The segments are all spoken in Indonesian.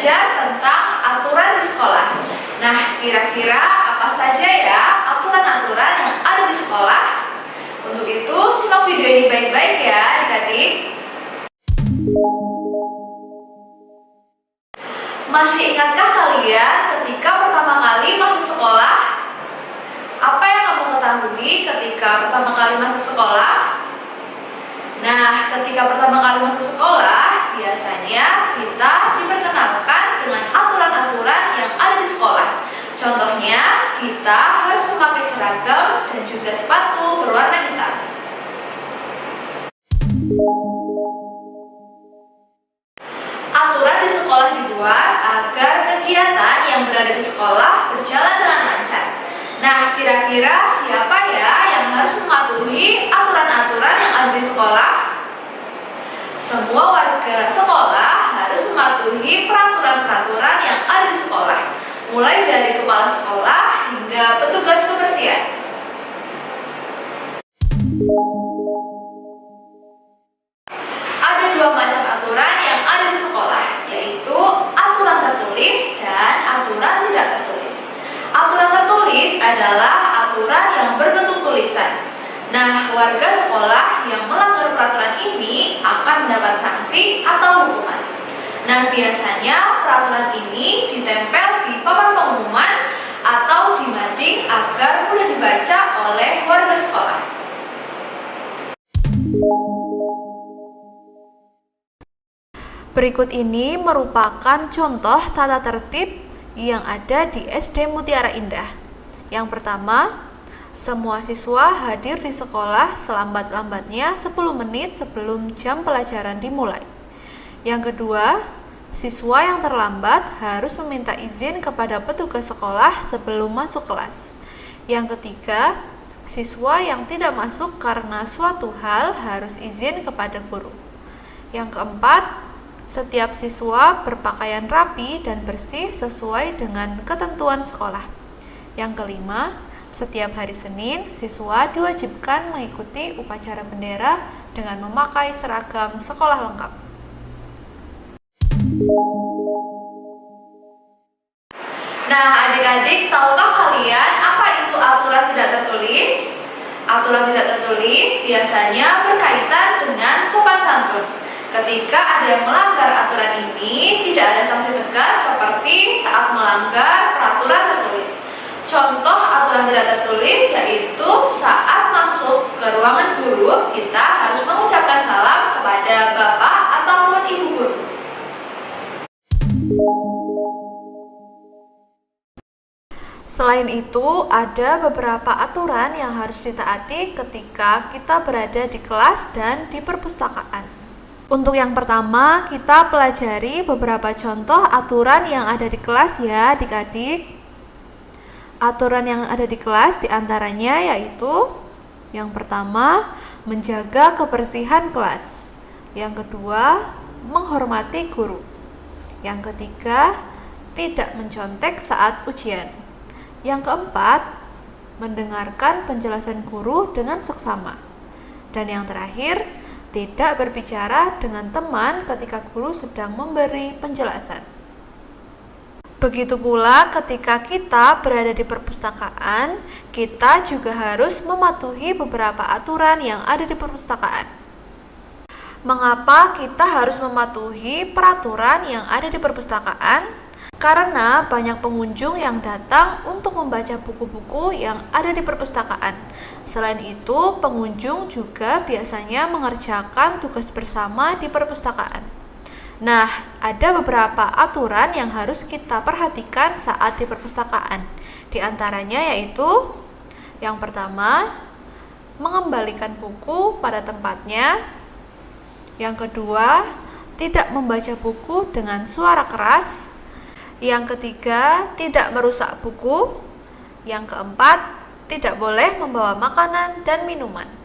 belajar tentang aturan di sekolah. Nah, kira-kira apa saja ya aturan-aturan yang ada di sekolah? Untuk itu, simak video ini baik-baik ya adik-adik. Masih ingatkah kalian ketika pertama kali masuk sekolah? Apa yang kamu ketahui ketika pertama kali masuk sekolah? Nah, ketika pertama kali masuk sekolah, biasanya kita diperkenalkan dengan aturan-aturan yang ada di sekolah. Contohnya, kita harus memakai seragam dan juga sepatu berwarna hitam. Aturan di sekolah dibuat agar kegiatan yang berada di sekolah berjalan dengan lancar. Nah, kira-kira siapa ya yang harus mematuhi aturan-aturan yang ada di sekolah? Semua warga sekolah harus mematuhi peraturan-peraturan yang ada di sekolah, mulai dari kepala sekolah hingga petugas kebersihan. Ada dua macam aturan yang ada di sekolah, yaitu aturan tertulis dan aturan tidak tertulis. Aturan tertulis adalah aturan yang berbentuk tulisan. Nah, warga sekolah yang melanggar peraturan ini akan mendapat sanksi atau hukuman. Nah, biasanya peraturan ini ditempel di papan pengumuman atau di mading agar mudah dibaca oleh warga sekolah. Berikut ini merupakan contoh tata tertib yang ada di SD Mutiara Indah. Yang pertama, semua siswa hadir di sekolah selambat-lambatnya 10 menit sebelum jam pelajaran dimulai. Yang kedua, siswa yang terlambat harus meminta izin kepada petugas sekolah sebelum masuk kelas. Yang ketiga, siswa yang tidak masuk karena suatu hal harus izin kepada guru. Yang keempat, setiap siswa berpakaian rapi dan bersih sesuai dengan ketentuan sekolah. Yang kelima, setiap hari Senin, siswa diwajibkan mengikuti upacara bendera dengan memakai seragam sekolah lengkap. Nah, adik-adik, tahukah kalian apa itu aturan tidak tertulis? Aturan tidak tertulis biasanya berkaitan dengan sopan santun. Ketika ada yang melanggar aturan ini, tidak ada sanksi tegas seperti saat melanggar peraturan tertulis. Contoh aturan tidak tertulis yaitu saat masuk ke ruangan guru, kita harus mengucapkan salam kepada bapak ataupun ibu guru. Selain itu, ada beberapa aturan yang harus ditaati ketika kita berada di kelas dan di perpustakaan. Untuk yang pertama, kita pelajari beberapa contoh aturan yang ada di kelas ya adik-adik. Aturan yang ada di kelas diantaranya yaitu yang pertama, menjaga kebersihan kelas. Yang kedua, menghormati guru. Yang ketiga, tidak mencontek saat ujian. Yang keempat, mendengarkan penjelasan guru dengan seksama. Dan yang terakhir, tidak berbicara dengan teman ketika guru sedang memberi penjelasan. Begitu pula ketika kita berada di perpustakaan, kita juga harus mematuhi beberapa aturan yang ada di perpustakaan. Mengapa kita harus mematuhi peraturan yang ada di perpustakaan? Karena banyak pengunjung yang datang untuk membaca buku-buku yang ada di perpustakaan. Selain itu, pengunjung juga biasanya mengerjakan tugas bersama di perpustakaan. Nah, ada beberapa aturan yang harus kita perhatikan saat di perpustakaan. Di antaranya yaitu yang pertama, mengembalikan buku pada tempatnya. Yang kedua, tidak membaca buku dengan suara keras. Yang ketiga, tidak merusak buku. Yang keempat, tidak boleh membawa makanan dan minuman.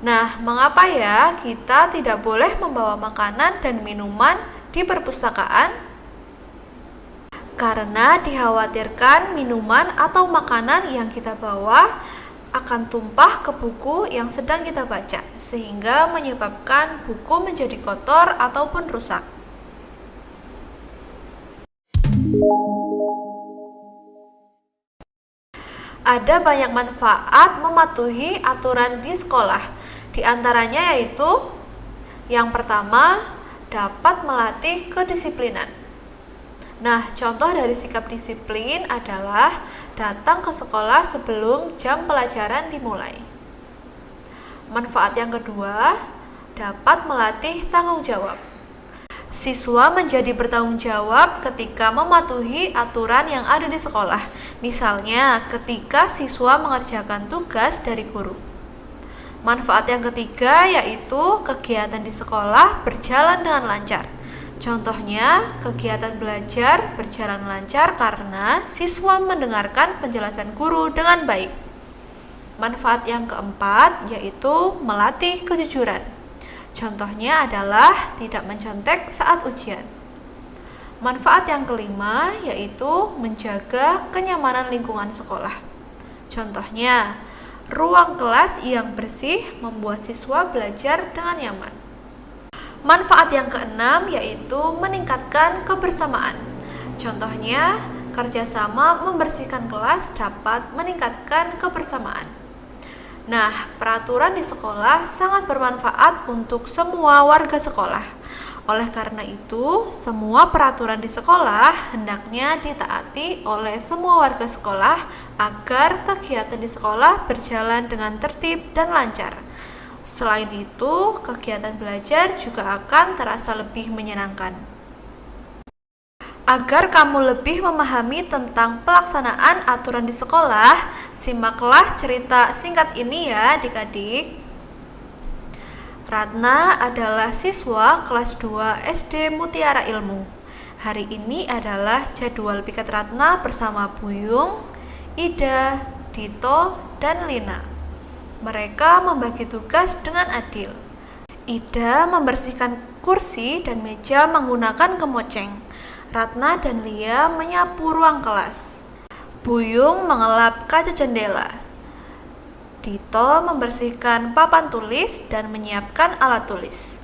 Nah, mengapa ya kita tidak boleh membawa makanan dan minuman di perpustakaan? Karena dikhawatirkan minuman atau makanan yang kita bawa akan tumpah ke buku yang sedang kita baca, sehingga menyebabkan buku menjadi kotor ataupun rusak. Ada banyak manfaat mematuhi aturan di sekolah. Di antaranya yaitu yang pertama, dapat melatih kedisiplinan. Nah, contoh dari sikap disiplin adalah datang ke sekolah sebelum jam pelajaran dimulai. Manfaat yang kedua, dapat melatih tanggung jawab. Siswa menjadi bertanggung jawab ketika mematuhi aturan yang ada di sekolah. Misalnya, ketika siswa mengerjakan tugas dari guru. Manfaat yang ketiga yaitu kegiatan di sekolah berjalan dengan lancar. Contohnya, kegiatan belajar berjalan lancar karena siswa mendengarkan penjelasan guru dengan baik. Manfaat yang keempat yaitu melatih kejujuran. Contohnya adalah tidak mencontek saat ujian. Manfaat yang kelima yaitu menjaga kenyamanan lingkungan sekolah. Contohnya, ruang kelas yang bersih membuat siswa belajar dengan nyaman. Manfaat yang keenam yaitu meningkatkan kebersamaan. Contohnya, kerjasama membersihkan kelas dapat meningkatkan kebersamaan. Nah, peraturan di sekolah sangat bermanfaat untuk semua warga sekolah. Oleh karena itu, semua peraturan di sekolah hendaknya ditaati oleh semua warga sekolah agar kegiatan di sekolah berjalan dengan tertib dan lancar. Selain itu, kegiatan belajar juga akan terasa lebih menyenangkan. Agar kamu lebih memahami tentang pelaksanaan aturan di sekolah, simaklah cerita singkat ini ya adik-adik. Ratna adalah siswa kelas 2 SD Mutiara Ilmu. Hari ini adalah jadwal piket Ratna bersama Buyung, Ida, Dito, dan Lina. Mereka membagi tugas dengan adil. Ida membersihkan kursi dan meja menggunakan kemoceng. Ratna dan Lia menyapu ruang kelas. Buyung mengelap kaca jendela. Dito membersihkan papan tulis dan menyiapkan alat tulis.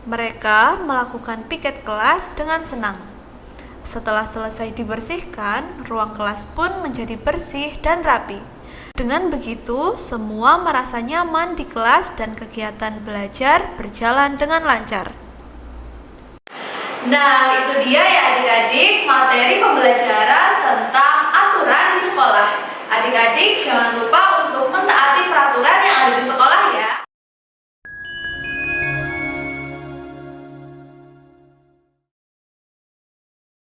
Mereka melakukan piket kelas dengan senang. Setelah selesai dibersihkan, ruang kelas pun menjadi bersih dan rapi. Dengan begitu, semua merasa nyaman di kelas dan kegiatan belajar berjalan dengan lancar. Nah, itu dia ya adik-adik materi pembelajaran tentang aturan di sekolah. Adik-adik jangan lupa untuk mentaati peraturan